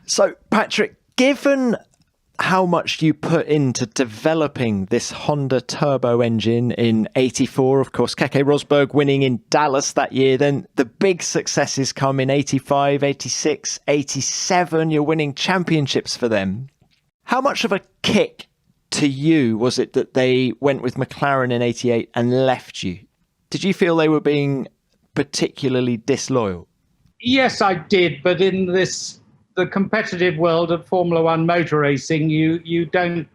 So, Patrick, given how much you put into developing this Honda turbo engine in 84, of course, Keke Rosberg winning in Dallas that year, then the big successes come in 85, 86, 87, you're winning championships for them. How much of a kick to you was it that they went with McLaren in 88 and left you? Did you feel they were being particularly disloyal? Yes, I did, but in the competitive world of Formula One motor racing, you don't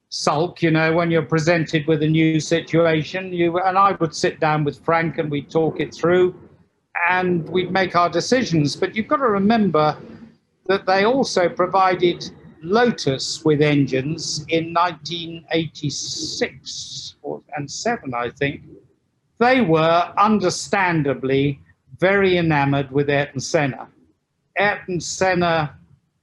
sulk, when you're presented with a new situation. And I would sit down with Frank and we'd talk it through and we'd make our decisions. But you've got to remember that they also provided Lotus with engines in 1986 and 7, I think. They were understandably very enamored with Ayrton Senna. Ayrton Senna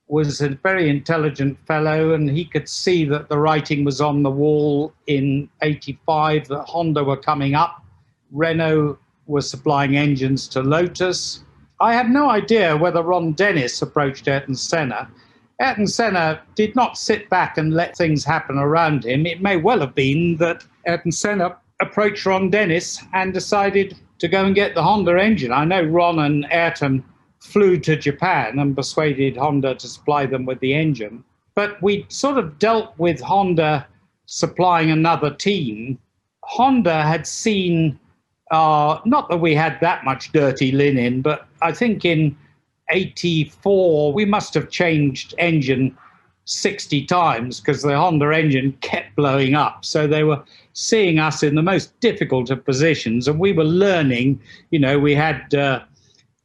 was a very intelligent fellow, and he could see that the writing was on the wall in 85, that Honda were coming up. Renault was supplying engines to Lotus. I have no idea whether Ron Dennis approached Ayrton Senna. Ayrton Senna did not sit back and let things happen around him. It may well have been that Ayrton Senna approached Ron Dennis and decided to go and get the Honda engine. I know Ron and Ayrton flew to Japan and persuaded Honda to supply them with the engine. But we sort of dealt with Honda supplying another team. Honda had seen, not that we had that much dirty linen, but I think in 84, we must have changed engine 60 times because the Honda engine kept blowing up. So they were seeing us in the most difficult of positions, and we were learning. We had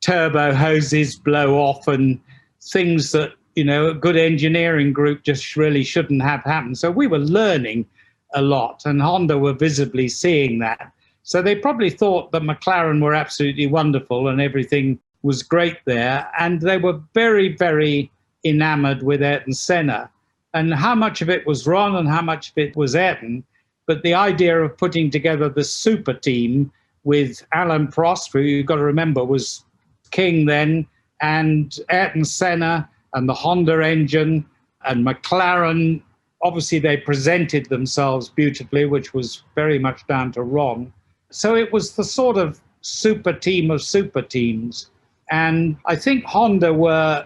turbo hoses blow off and things that, a good engineering group just really shouldn't have happened. So we were learning a lot, and Honda were visibly seeing that. So they probably thought that McLaren were absolutely wonderful and everything was great there. And they were very, very enamored with Ayrton Senna. And how much of it was Ron and how much of it was Ayrton. But the idea of putting together the super team with Alain Prost, who you've got to remember was king then, and Ayrton Senna and the Honda engine and McLaren, obviously they presented themselves beautifully, which was very much down to Ron. So it was the sort of super team of super teams. And I think Honda were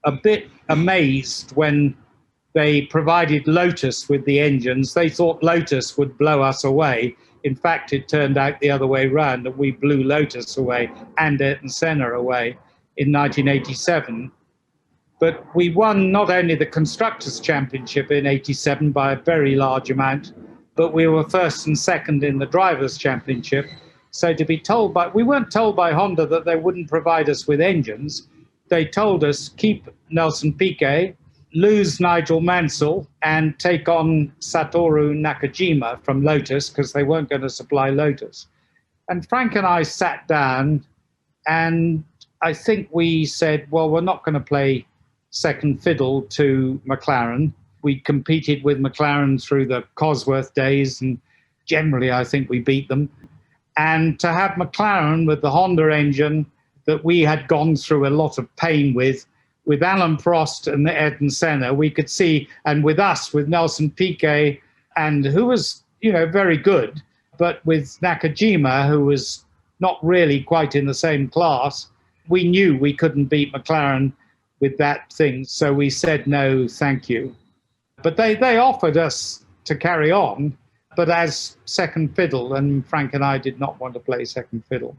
a bit amazed when they provided Lotus with the engines. They thought Lotus would blow us away. In fact, it turned out the other way round, that we blew Lotus away and Ayrton Senna away in 1987. But we won not only the Constructors' Championship in 87 by a very large amount, but we were first and second in the Drivers' Championship. So to be told we weren't told by Honda that they wouldn't provide us with engines. They told us keep Nelson Piquet, lose Nigel Mansell, and take on Satoru Nakajima from Lotus because they weren't going to supply Lotus. And Frank and I sat down and I think we said, well, we're not going to play second fiddle to McLaren. We competed with McLaren through the Cosworth days and generally I think we beat them. And to have McLaren with the Honda engine that we had gone through a lot of pain with Alain Prost and Ayrton Senna, we could see, and with us, with Nelson Piquet, and who was, very good, but with Nakajima, who was not really quite in the same class, we knew we couldn't beat McLaren with that thing. So we said, no, thank you. But they offered us to carry on, but as second fiddle, and Frank and I did not want to play second fiddle.